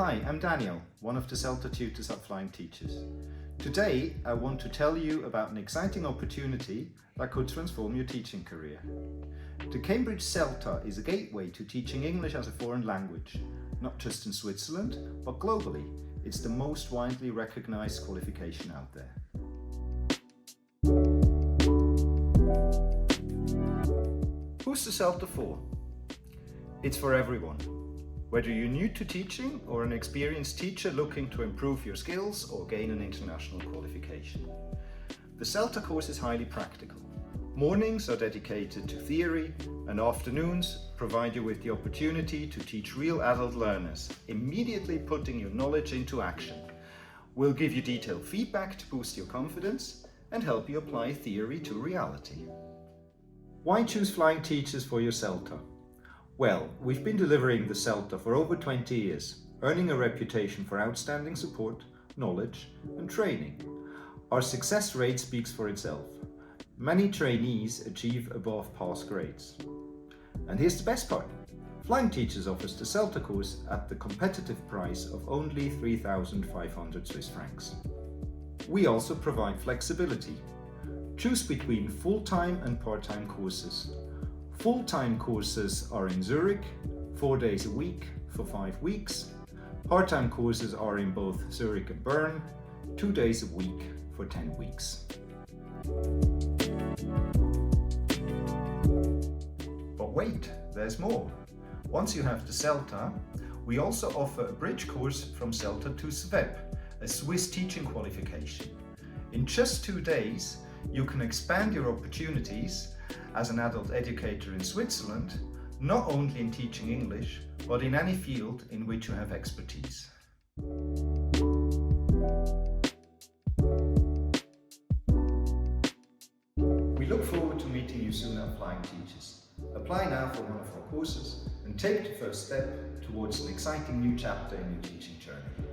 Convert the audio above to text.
Hi, I'm Daniel, one of the CELTA tutors at Flying Teachers. Today I want to tell you about an exciting opportunity that could transform your teaching career. The Cambridge CELTA is a gateway to teaching English as a foreign language, not just in Switzerland, but globally. It's the most widely recognized qualification out there. Who's the CELTA for? It's for everyone. Whether you're new to teaching or an experienced teacher looking to improve your skills or gain an international qualification. The CELTA course is highly practical. Mornings are dedicated to theory and afternoons provide you with the opportunity to teach real adult learners, immediately putting your knowledge into action. We'll give you detailed feedback to boost your confidence and help you apply theory to reality. Why choose Flying Teachers for your CELTA? Well, we've been delivering the CELTA for over 20 years, earning a reputation for outstanding support, knowledge and training. Our success rate speaks for itself. Many trainees achieve above pass grades. And here's the best part. Flying Teachers offers the CELTA course at the competitive price of only 3,500 Swiss francs. We also provide flexibility. Choose between full-time and part-time courses. Full-time courses are in Zurich, 4 days a week for 5 weeks. Part-time courses are in both Zurich and Bern, 2 days a week for 10 weeks. But wait, there's more. Once you have the CELTA, we also offer a bridge course from CELTA to SWEB, a Swiss teaching qualification. In just 2 days, you can expand your opportunities as an adult educator in Switzerland, not only in teaching English, but in any field in which you have expertise. We look forward to meeting you soon at Flying Teachers. Apply now for one of our courses and take the first step towards an exciting new chapter in your teaching journey.